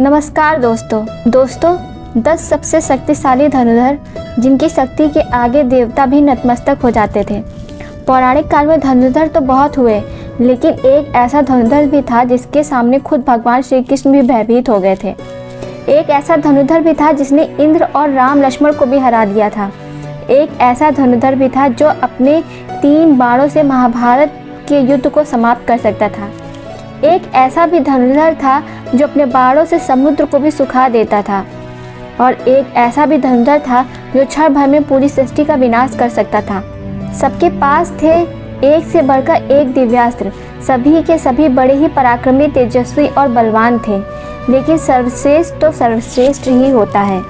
नमस्कार दोस्तों 10 सबसे शक्तिशाली धनुर्धर जिनकी शक्ति के आगे देवता भी नतमस्तक हो जाते थे। पौराणिक काल में धनुर्धर तो बहुत हुए, लेकिन एक ऐसा धनुर्धर भी था जिसके सामने खुद भगवान श्री कृष्ण भी भयभीत हो गए थे। एक ऐसा धनुर्धर भी था जिसने इंद्र और राम लक्ष्मण को भी हरा दिया था। एक ऐसा धनुर्धर भी था जो अपने 3 बाणों से महाभारत के युद्ध को समाप्त कर सकता था। एक ऐसा भी धनुर्धर था जो अपने बाणों से समुद्र को भी सुखा देता था। और एक ऐसा भी धनुर्धर था जो क्षण भर में पूरी सृष्टि का विनाश कर सकता था। सबके पास थे एक से बढ़कर एक दिव्यास्त्र। सभी के सभी बड़े ही पराक्रमी, तेजस्वी और बलवान थे, लेकिन सर्वश्रेष्ठ तो सर्वश्रेष्ठ ही होता है।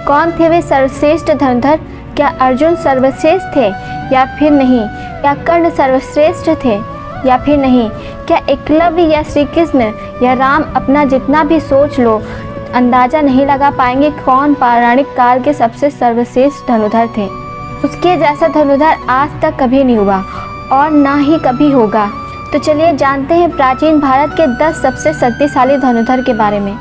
कौन थे वे सर्वश्रेष्ठ धनुर्धर? क्या अर्जुन सर्वश्रेष्ठ थे या फिर नहीं? क्या कर्ण सर्वश्रेष्ठ थे या फिर नहीं? क्या एकलव्य या श्री कृष्ण या राम? अपना जितना भी सोच लो, अंदाजा नहीं लगा पाएंगे कौन पौराणिक काल के सबसे सर्वश्रेष्ठ धनुर्धर थे। उसके जैसा धनुर्धर आज तक कभी नहीं हुआ और ना ही कभी होगा। तो चलिए जानते हैं प्राचीन भारत के 10 सबसे शक्तिशाली धनुर्धर के बारे में।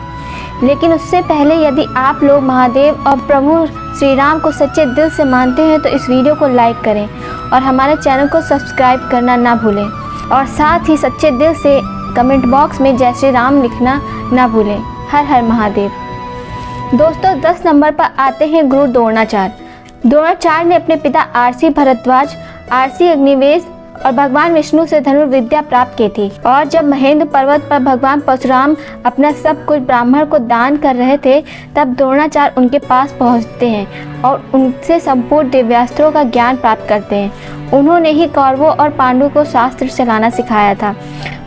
लेकिन उससे पहले यदि आप लोग महादेव और प्रभु श्री राम को सच्चे दिल से मानते हैं तो इस वीडियो को लाइक करें और हमारे चैनल को सब्सक्राइब करना ना भूलें, और साथ ही सच्चे दिल से कमेंट बॉक्स में जय श्री राम लिखना ना भूलें। हर हर महादेव। दोस्तों 10 नंबर पर आते हैं गुरु द्रोणाचार्य। द्रोणाचार्य ने अपने पिता आर्षि भारद्वाज, आर्षि अग्निवेश और भगवान विष्णु से धनुर्विद्या प्राप्त की थी। और जब महेंद्र पर्वत पर भगवान परशुराम अपना सब कुछ ब्राह्मण को दान कर रहे थे, तब द्रोणाचार्य उनके पास पहुंचते हैं और उनसे संपूर्ण दिव्यास्त्रों का ज्ञान प्राप्त करते हैं। उन्होंने ही कौरवों और पांडवों को शास्त्र चलाना सिखाया था।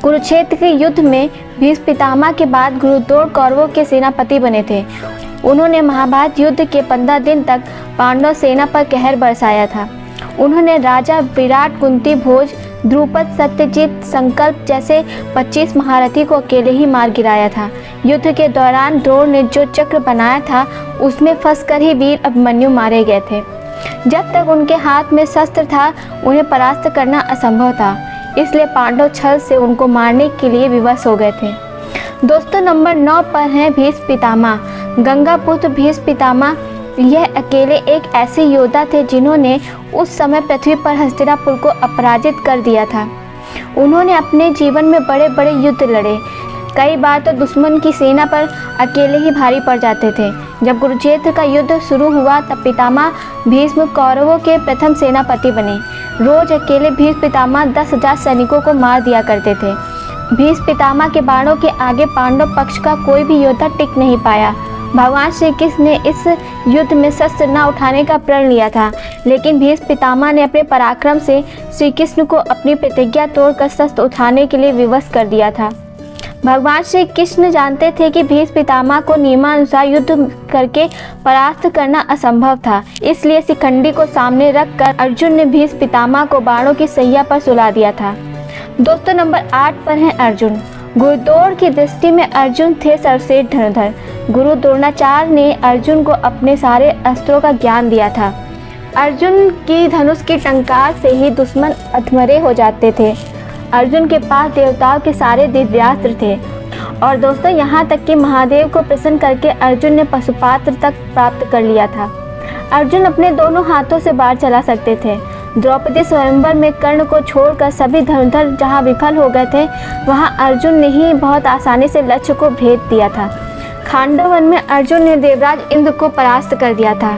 कुरुक्षेत्र के युद्ध में भीष्म पितामह के बाद गुरुद्रोण कौरवों के सेनापति बने थे। उन्होंने महाभारत युद्ध के 15 दिन तक पांडव सेना पर कहर बरसाया था। उन्होंने राजा विराट, कुंती भोज, द्रुपद, सत्यजीत, संकल्प जैसे 25 महारथी को अकेले ही मार गिराया था। युद्ध के दौरान द्रोण ने जो चक्र बनाया था उसमें फंसकर ही वीर अभिमन्यु मारे गए थे। जब तक उनके हाथ में शस्त्र था उन्हें परास्त करना असंभव था, इसलिए पांडव छल से उनको मारने के लिए विवश हो गए थे। दोस्तों नंबर 9 पर हैं भीष्म पितामह। गंगापुत्र भीष्म पितामह यह अकेले एक ऐसे योद्धा थे जिन्होंने उस समय पृथ्वी पर हस्तिनापुर को अपराजित कर दिया था। उन्होंने अपने जीवन में बड़े बड़े युद्ध लड़े। कई बार तो दुश्मन की सेना पर अकेले ही भारी पड़ जाते थे। जब कुरुक्षेत्र का युद्ध शुरू हुआ तब पितामह भीष्म कौरवों के प्रथम सेनापति बने। रोज अकेले भीष्म पितामह 10,000 सैनिकों को मार दिया करते थे। भीष्म पितामह के बाणों के आगे पांडव पक्ष का कोई भी योद्धा टिक नहीं पाया। भगवान श्री कृष्ण ने इस युद्ध में शस्त्र न उठाने का प्रण लिया था, लेकिन भीष्म पितामह ने अपने पराक्रम से श्री कृष्ण को अपनी प्रतिज्ञा तोड़कर शस्त्र उठाने के लिए विवश कर दिया था। भगवान श्री कृष्ण जानते थे कि भीष्म पितामह को नियमानुसार युद्ध करके परास्त करना असंभव था, इसलिए शिखंडी को सामने रखकर अर्जुन ने भीष्म पितामह को बाणों की सैया पर सुला दिया था। दोस्तों नंबर 8 पर हैं अर्जुन। गुरुद्रोण की दृष्टि में अर्जुन थे सर्वश्रेष्ठ धनुर्धर। गुरु द्रोणाचार्य ने अर्जुन को अपने सारे अस्त्रों का ज्ञान दिया था। अर्जुन की धनुष की टंकार से ही दुश्मन अधमरे हो जाते थे। अर्जुन के पास देवताओं के सारे दिव्यास्त्र थे। और दोस्तों यहाँ तक कि महादेव को प्रसन्न करके अर्जुन ने पशुपात्र तक प्राप्त कर लिया था। अर्जुन अपने दोनों हाथों से बाण चला सकते थे। द्रौपदी स्वयंवर में कर्ण को छोड़कर सभी धनुर्धर जहाँ विफल हो गए थे, वहाँ अर्जुन ने ही बहुत आसानी से लक्ष्य को भेद दिया था। खांडव वन में अर्जुन ने देवराज इंद्र को परास्त कर दिया था।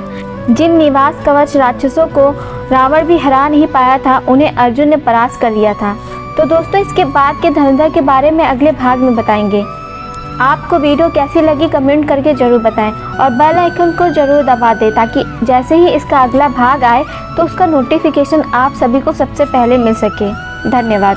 जिन निवास कवच राक्षसों को रावण भी हरा नहीं पाया था, उन्हें अर्जुन ने परास्त कर लिया था। तो दोस्तों इसके बाद के धनुर्धर के बारे में अगले भाग में बताएंगे। आपको वीडियो कैसी लगी कमेंट करके ज़रूर बताएं और बेल आइकन को ज़रूर दबा दें ताकि जैसे ही इसका अगला भाग आए तो उसका नोटिफिकेशन आप सभी को सबसे पहले मिल सके। धन्यवाद।